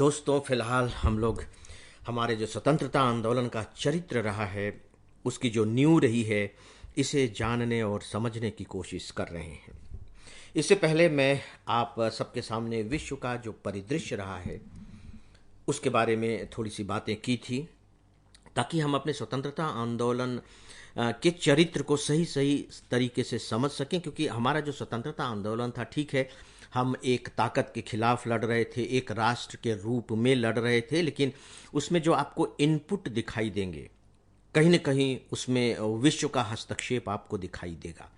दोस्तों, फिलहाल हम लोग हमारे जो स्वतंत्रता आंदोलन का चरित्र रहा है, उसकी जो नींव रही है, इसे जानने और समझने की कोशिश कर रहे हैं। इससे पहले मैं आप सबके सामने विश्व का जो परिदृश्य रहा है उसके बारे में थोड़ी सी बातें की थी, ताकि हम अपने स्वतंत्रता आंदोलन के चरित्र को सही सही तरीके से समझ सकें। क्योंकि हमारा जो स्वतंत्रता आंदोलन था, ठीक है, हम एक ताकत के खिलाफ लड़ रहे थे, एक राष्ट्र के रूप में लड़ रहे थे, लेकिन उसमें जो आपको इनपुट दिखाई देंगे, कहीं न कहीं उसमें विश्व का हस्तक्षेप आपको दिखाई देगा।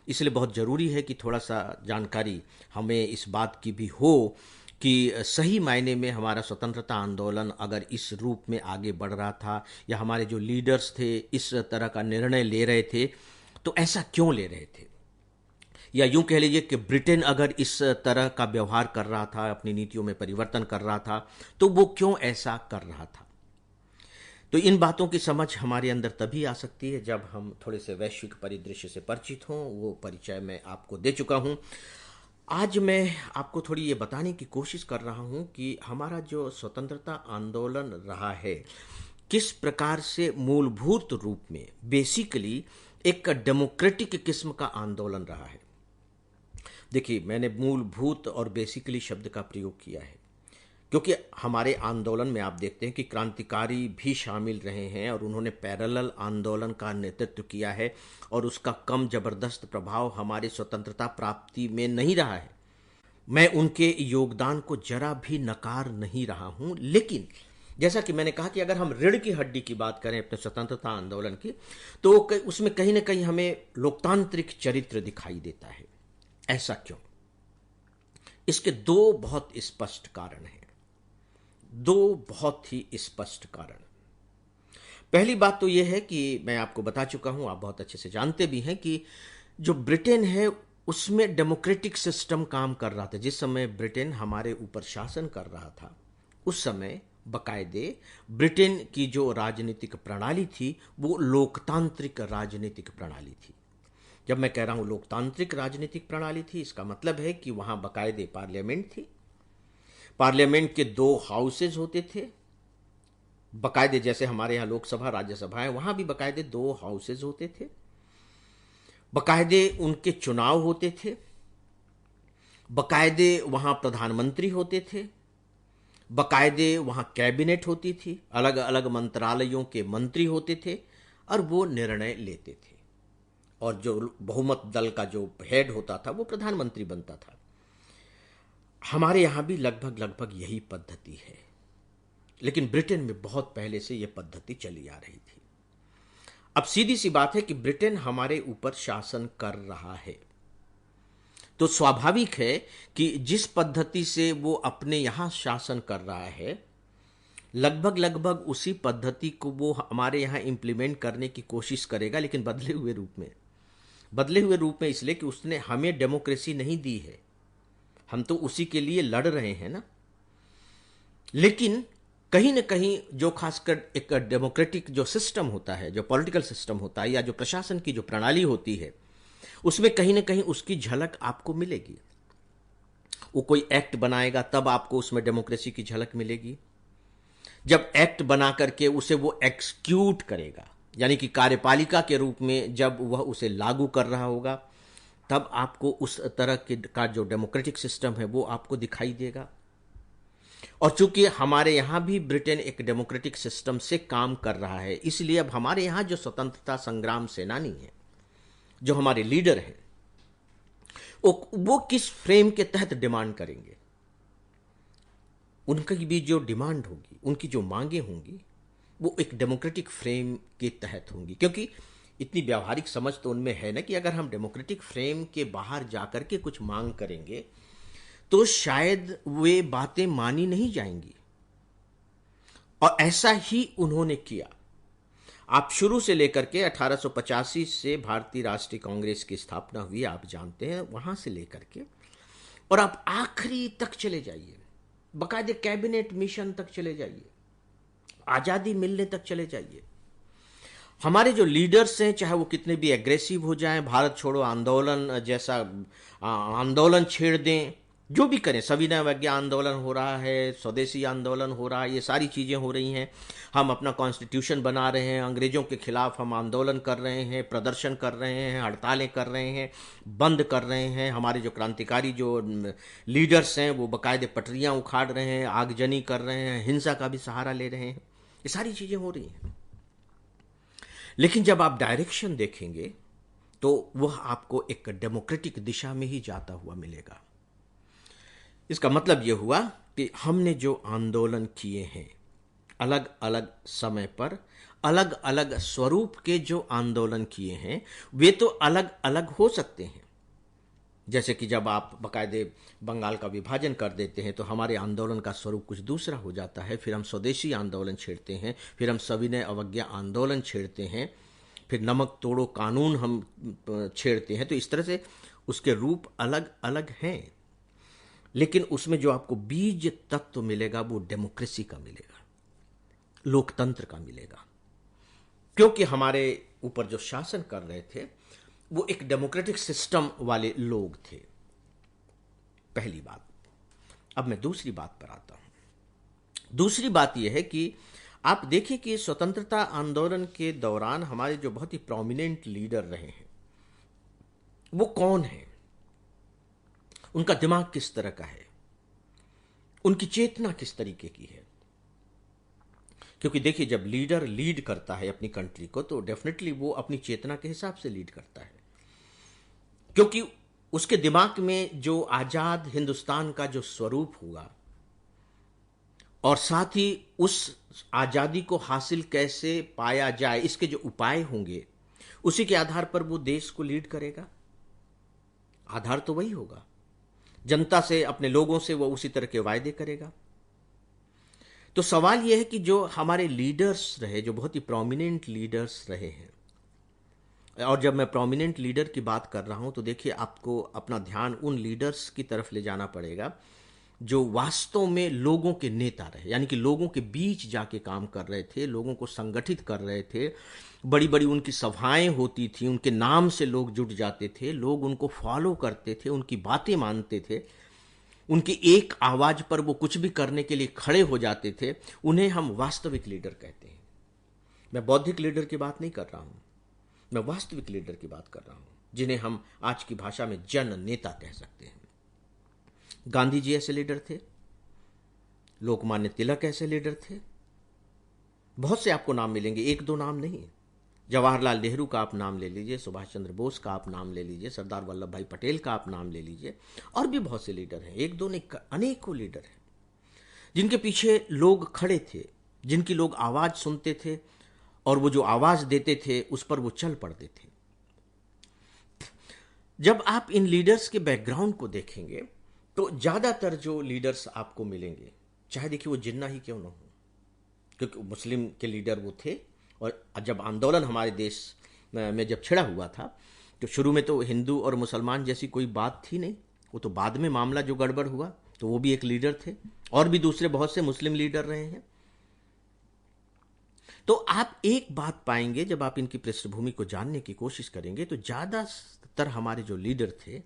इसलिए बहुत ज़रूरी है कि थोड़ा सा जानकारी हमें इस बात की भी हो कि सही मायने में हमारा स्वतंत्रता आंदोलन अगर इस रूप में आगे बढ़ रहा था, या हमारे जो लीडर्स थे इस तरह का निर्णय ले रहे थे, तो ऐसा क्यों ले रहे थे। या यूं कह लीजिए कि ब्रिटेन अगर इस तरह का व्यवहार कर रहा था, अपनी नीतियों में परिवर्तन कर रहा था, तो वो क्यों ऐसा कर रहा था। तो इन बातों की समझ हमारे अंदर तभी आ सकती है जब हम थोड़े से वैश्विक परिदृश्य से परिचित हों। वो परिचय मैं आपको दे चुका हूं। आज मैं आपको थोड़ी ये बताने की कोशिश कर रहा हूं कि हमारा जो स्वतंत्रता आंदोलन रहा है, किस प्रकार से मूलभूत रूप में बेसिकली एक डेमोक्रेटिक किस्म का आंदोलन रहा है। देखिए, मैंने मूलभूत और बेसिकली शब्द का प्रयोग किया है क्योंकि हमारे आंदोलन में आप देखते हैं कि क्रांतिकारी भी शामिल रहे हैं और उन्होंने पैरेलल आंदोलन का नेतृत्व किया है, और उसका कम जबरदस्त प्रभाव हमारे स्वतंत्रता प्राप्ति में नहीं रहा है। मैं उनके योगदान को जरा भी नकार नहीं रहा हूं, लेकिन जैसा कि मैंने कहा कि अगर हम रीढ़ की हड्डी की बात करें अपने स्वतंत्रता आंदोलन की, तो उसमें कहीं ना कहीं हमें लोकतांत्रिक चरित्र दिखाई देता है। ऐसा क्यों? इसके दो बहुत स्पष्ट कारण हैं, दो बहुत ही स्पष्ट कारण। पहली बात तो यह है कि मैं आपको बता चुका हूं, आप बहुत अच्छे से जानते भी हैं कि जो ब्रिटेन है उसमें डेमोक्रेटिक सिस्टम काम कर रहा था। जिस समय ब्रिटेन हमारे ऊपर शासन कर रहा था, उस समय बकायदे ब्रिटेन की जो राजनीतिक प्रणाली थी वो लोकतांत्रिक राजनीतिक प्रणाली थी। जब मैं कह रहा हूं लोकतांत्रिक राजनीतिक प्रणाली थी, इसका मतलब है कि वहां बकायदे पार्लियामेंट थी। पार्लियामेंट के दो हाउसेज होते थे, बकायदे जैसे हमारे यहां लोकसभा राज्यसभा है, वहां भी बकायदे दो हाउसेज होते थे। बकायदे उनके चुनाव होते थे, बकायदे वहां प्रधानमंत्री होते थे, बकायदे वहां कैबिनेट होती थी, अलग अलग मंत्रालयों के मंत्री होते थे और वो निर्णय लेते थे। और जो बहुमत दल का जो हेड होता था वो प्रधानमंत्री बनता था। हमारे यहां भी लगभग लगभग यही पद्धति है, लेकिन ब्रिटेन में बहुत पहले से यह पद्धति चली आ रही थी। अब सीधी सी बात है कि ब्रिटेन हमारे ऊपर शासन कर रहा है, तो स्वाभाविक है कि जिस पद्धति से वो अपने यहां शासन कर रहा है, लगभग लगभग उसी पद्धति को वो हमारे यहां इंप्लीमेंट करने की कोशिश करेगा, लेकिन बदले हुए रूप में। बदले हुए रूप में इसलिए कि उसने हमें डेमोक्रेसी नहीं दी है, हम तो उसी के लिए लड़ रहे हैं ना। लेकिन कहीं ना कहीं जो खासकर एक डेमोक्रेटिक जो सिस्टम होता है, जो पॉलिटिकल सिस्टम होता है, या जो प्रशासन की जो प्रणाली होती है, उसमें कहीं ना कहीं उसकी झलक आपको मिलेगी। वो कोई एक्ट बनाएगा तब आपको उसमें डेमोक्रेसी की झलक मिलेगी। जब एक्ट बना करके उसे वो एक्सक्यूट करेगा, यानी कि कार्यपालिका के रूप में जब वह उसे लागू कर रहा होगा, तब आपको उस तरह का जो डेमोक्रेटिक सिस्टम है वो आपको दिखाई देगा। और चूंकि हमारे यहां भी ब्रिटेन एक डेमोक्रेटिक सिस्टम से काम कर रहा है, इसलिए अब हमारे यहां जो स्वतंत्रता संग्राम सेनानी है, जो हमारे लीडर हैं, वो किस फ्रेम के तहत डिमांड करेंगे। उनकी भी जो डिमांड होगी, उनकी जो मांगे होंगी, वो एक डेमोक्रेटिक फ्रेम के तहत होंगी। क्योंकि इतनी व्यावहारिक समझ तो उनमें है ना कि अगर हम डेमोक्रेटिक फ्रेम के बाहर जाकर के कुछ मांग करेंगे तो शायद वे बातें मानी नहीं जाएंगी। और ऐसा ही उन्होंने किया। आप शुरू से लेकर के 1885 से भारतीय राष्ट्रीय कांग्रेस की स्थापना हुई, आप जानते हैं, वहां से लेकर के और आप आखिरी तक चले जाइए, बाकायदे कैबिनेट मिशन तक चले जाइए, आजादी मिलने तक चले जाइए। हमारे जो लीडर्स हैं, चाहे वो कितने भी एग्रेसिव हो जाएं, भारत छोड़ो आंदोलन जैसा आंदोलन छेड़ दें, जो भी करें, सविनय अवज्ञा आंदोलन हो रहा है, स्वदेशी आंदोलन हो रहा है, ये सारी चीज़ें हो रही हैं। हम अपना कॉन्स्टिट्यूशन बना रहे हैं, अंग्रेज़ों के खिलाफ हम आंदोलन कर रहे हैं, प्रदर्शन कर रहे हैं, हड़तालें कर रहे हैं, बंद कर रहे हैं। हमारे जो क्रांतिकारी जो लीडर्स हैं वो बाकायदे पटरियाँ उखाड़ रहे हैं, आगजनी कर रहे हैं, हिंसा का भी सहारा ले रहे हैं। ये सारी चीज़ें हो रही हैं। लेकिन जब आप डायरेक्शन देखेंगे तो वह आपको एक डेमोक्रेटिक दिशा में ही जाता हुआ मिलेगा। इसका मतलब यह हुआ कि हमने जो आंदोलन किए हैं, अलग अलग समय पर अलग अलग स्वरूप के जो आंदोलन किए हैं, वे तो अलग अलग हो सकते हैं। जैसे कि जब आप बाकायदे बंगाल का विभाजन कर देते हैं तो हमारे आंदोलन का स्वरूप कुछ दूसरा हो जाता है। फिर हम स्वदेशी आंदोलन छेड़ते हैं, फिर हम सविनय अवज्ञा आंदोलन छेड़ते हैं, फिर नमक तोड़ो कानून हम छेड़ते हैं। तो इस तरह से उसके रूप अलग अलग हैं, लेकिन उसमें जो आपको बीज तत्व मिलेगा वो डेमोक्रेसी का मिलेगा, लोकतंत्र का मिलेगा। क्योंकि हमारे ऊपर जो शासन कर रहे थे वो एक डेमोक्रेटिक सिस्टम वाले लोग थे। पहली बात। अब मैं दूसरी बात पर आता हूं। दूसरी बात यह है कि आप देखिए कि स्वतंत्रता आंदोलन के दौरान हमारे जो बहुत ही प्रोमिनेंट लीडर रहे हैं वो कौन है, उनका दिमाग किस तरह का है, उनकी चेतना किस तरीके की है। क्योंकि देखिए, जब लीडर लीड करता है अपनी कंट्री को तो डेफिनेटली वो अपनी चेतना के हिसाब से लीड करता है, क्योंकि उसके दिमाग में जो आजाद हिंदुस्तान का जो स्वरूप हुआ और साथ ही उस आजादी को हासिल कैसे पाया जाए इसके जो उपाय होंगे, उसी के आधार पर वो देश को लीड करेगा। आधार तो वही होगा। जनता से, अपने लोगों से वो उसी तरह के वायदे करेगा। तो सवाल यह है कि जो हमारे लीडर्स रहे, जो बहुत ही प्रोमिनेंट लीडर्स रहे हैं, और जब मैं प्रोमिनेंट लीडर की बात कर रहा हूं तो देखिए आपको अपना ध्यान उन लीडर्स की तरफ ले जाना पड़ेगा जो वास्तव में लोगों के नेता रहे, यानी कि लोगों के बीच जाके काम कर रहे थे, लोगों को संगठित कर रहे थे। बड़ी बड़ी उनकी सभाएं होती थी, उनके नाम से लोग जुट जाते थे, लोग उनको फॉलो करते थे, उनकी बातें मानते थे, उनकी एक आवाज पर वो कुछ भी करने के लिए खड़े हो जाते थे। उन्हें हम वास्तविक लीडर कहते हैं। मैं बौद्धिक लीडर की बात नहीं कर रहा हूं, मैं वास्तविक लीडर की बात कर रहा हूं, जिन्हें हम आज की भाषा में जन नेता कह सकते हैं। गांधी जी ऐसे लीडर थे, लोकमान्य तिलक ऐसे लीडर थे। बहुत से आपको नाम मिलेंगे, एक दो नाम नहीं। जवाहरलाल नेहरू का आप नाम ले लीजिए, सुभाष चंद्र बोस का आप नाम ले लीजिए, सरदार वल्लभ भाई पटेल का आप नाम ले लीजिए, और भी बहुत से लीडर हैं। एक दो नहीं, अनेकों लीडर हैं जिनके पीछे लोग खड़े थे, जिनकी लोग आवाज सुनते थे और वो जो आवाज देते थे उस पर वो चल पड़ते थे। जब आप इन लीडर्स के बैकग्राउंड को देखेंगे तो ज्यादातर जो लीडर्स आपको मिलेंगे, चाहे देखिए वो जिन्ना ही क्यों ना हो, क्योंकि मुस्लिम के लीडर वो थे। और जब आंदोलन हमारे देश में जब छिड़ा हुआ था तो शुरू में तो हिंदू और मुसलमान जैसी कोई बात थी नहीं, वो तो बाद में मामला जो गड़बड़ हुआ तो वो भी एक लीडर थे, और भी दूसरे बहुत से मुस्लिम लीडर रहे हैं। तो आप एक बात पाएंगे, जब आप इनकी पृष्ठभूमि को जानने की कोशिश करेंगे तो ज्यादातर हमारे जो लीडर थे,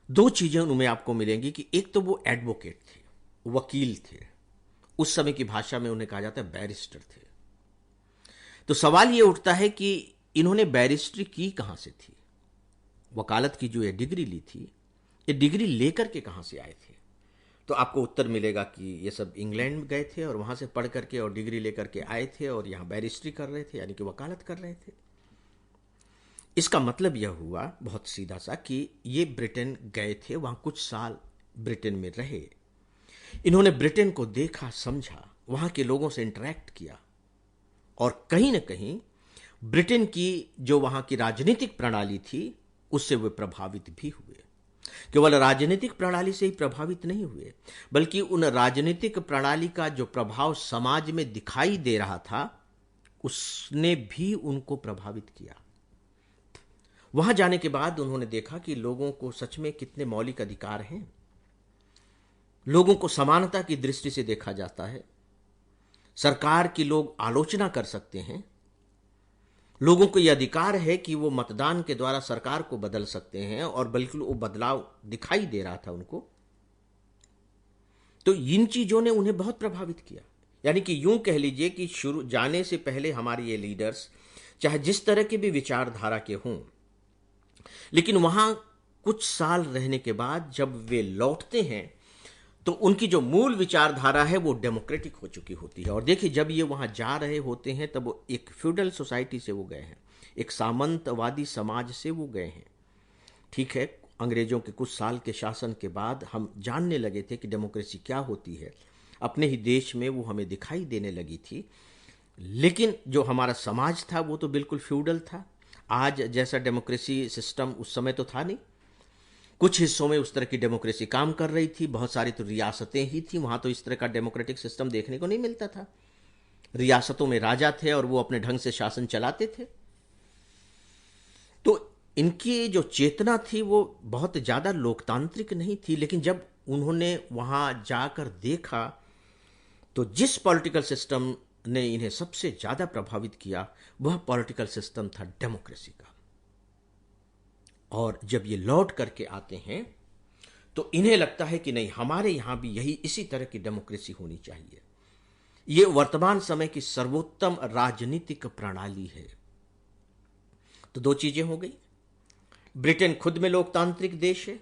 दो चीजें उनमें आपको मिलेंगी कि एक तो वो एडवोकेट थे, वकील थे। उस समय की भाषा में उन्हें कहा जाता है बैरिस्टर थे। तो सवाल ये उठता है कि इन्होंने बैरिस्ट्री की कहां से थी, वकालत की जो ये डिग्री ली थी, ये डिग्री लेकर के कहां से आए थे। तो आपको उत्तर मिलेगा कि ये सब इंग्लैंड में गए थे और वहां से पढ़ करके और डिग्री लेकर के आए थे और यहां बैरिस्ट्री कर रहे थे, यानी कि वकालत कर रहे थे। इसका मतलब यह हुआ बहुत सीधा सा कि ये ब्रिटेन गए थे, वहां कुछ साल ब्रिटेन में रहे, इन्होंने ब्रिटेन को देखा, समझा, वहां के लोगों से इंटरेक्ट किया, और कहीं ना कहीं ब्रिटेन की जो वहां की राजनीतिक प्रणाली थी उससे वे प्रभावित भी हुए। केवल राजनीतिक प्रणाली से ही प्रभावित नहीं हुए, बल्कि उन राजनीतिक प्रणाली का जो प्रभाव समाज में दिखाई दे रहा था उसने भी उनको प्रभावित किया। वहां जाने के बाद उन्होंने देखा कि लोगों को सच में कितने मौलिक अधिकार हैं, लोगों को समानता की दृष्टि से देखा जाता है, सरकार की लोग आलोचना कर सकते हैं, लोगों को यह अधिकार है कि वो मतदान के द्वारा सरकार को बदल सकते हैं, और बल्कि वो बदलाव दिखाई दे रहा था उनको। तो इन चीज़ों ने उन्हें बहुत प्रभावित किया। यानी कि यूं कह लीजिए कि शुरू जाने से पहले हमारे ये लीडर्स चाहे जिस तरह के भी विचारधारा के हों, लेकिन वहां कुछ साल रहने के बाद जब वे लौटते हैं तो उनकी जो मूल विचारधारा है वो डेमोक्रेटिक हो चुकी होती है। और देखिए, जब ये वहां जा रहे होते हैं तब वो एक फ्यूडल सोसाइटी से वो गए हैं, एक सामंतवादी समाज से वो गए हैं। ठीक है, अंग्रेजों के कुछ साल के शासन के बाद हम जानने लगे थे कि डेमोक्रेसी क्या होती है, अपने ही देश में वो हमें दिखाई देने लगी थी। लेकिन जो हमारा समाज था वो तो बिल्कुल फ्यूडल था। आज जैसा डेमोक्रेसी सिस्टम उस समय तो था नहीं। कुछ हिस्सों में उस तरह की डेमोक्रेसी काम कर रही थी, बहुत सारी तो रियासतें ही थी, वहां तो इस तरह का डेमोक्रेटिक सिस्टम देखने को नहीं मिलता था। रियासतों में राजा थे और वो अपने ढंग से शासन चलाते थे। तो इनकी जो चेतना थी वो बहुत ज़्यादा लोकतांत्रिक नहीं थी। लेकिन जब उन्होंने वहाँ जाकर देखा तो जिस पॉलिटिकल सिस्टम ने इन्हें सबसे ज़्यादा प्रभावित किया वह पॉलिटिकल सिस्टम था डेमोक्रेसी का। और जब ये लौट करके आते हैं तो इन्हें लगता है कि नहीं, हमारे यहाँ भी यही इसी तरह की डेमोक्रेसी होनी चाहिए। ये वर्तमान समय की सर्वोत्तम राजनीतिक प्रणाली है। तो दो चीजें हो गई, ब्रिटेन खुद में लोकतांत्रिक देश है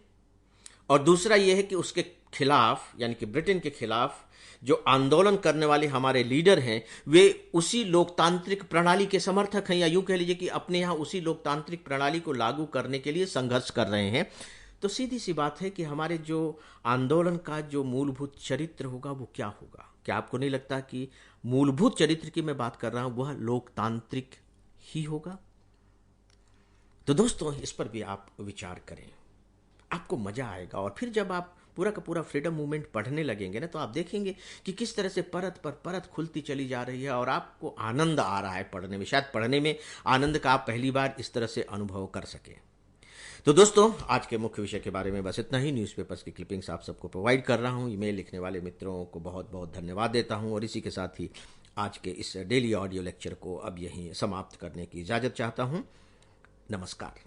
और दूसरा यह है कि उसके खिलाफ, यानी कि ब्रिटेन के खिलाफ जो आंदोलन करने वाले हमारे लीडर हैं वे उसी लोकतांत्रिक प्रणाली के समर्थक हैं, या यूं कह लीजिए कि अपने यहां उसी लोकतांत्रिक प्रणाली को लागू करने के लिए संघर्ष कर रहे हैं। तो सीधी सी बात है कि हमारे जो आंदोलन का जो मूलभूत चरित्र होगा वो क्या होगा? क्या आपको नहीं लगता कि मूलभूत चरित्र की मैं बात कर रहा हूं वह लोकतांत्रिक ही होगा? तो दोस्तों, इस पर भी आप विचार करें, आपको मजा आएगा। और फिर जब आप पूरा का पूरा फ्रीडम मूवमेंट पढ़ने लगेंगे ना तो आप देखेंगे कि किस तरह से परत पर परत खुलती चली जा रही है और आपको आनंद आ रहा है पढ़ने में। शायद पढ़ने में आनंद का आप पहली बार इस तरह से अनुभव कर सके। तो दोस्तों, आज के मुख्य विषय के बारे में बस इतना ही। न्यूज़पेपर्स की क्लिपिंग्स आप सबको प्रोवाइड कर रहा हूँ। ईमेल लिखने वाले मित्रों को बहुत बहुत धन्यवाद देता हूँ और इसी के साथ ही आज के इस डेली ऑडियो लेक्चर को अब यहीं समाप्त करने की इजाज़त चाहता हूँ। नमस्कार।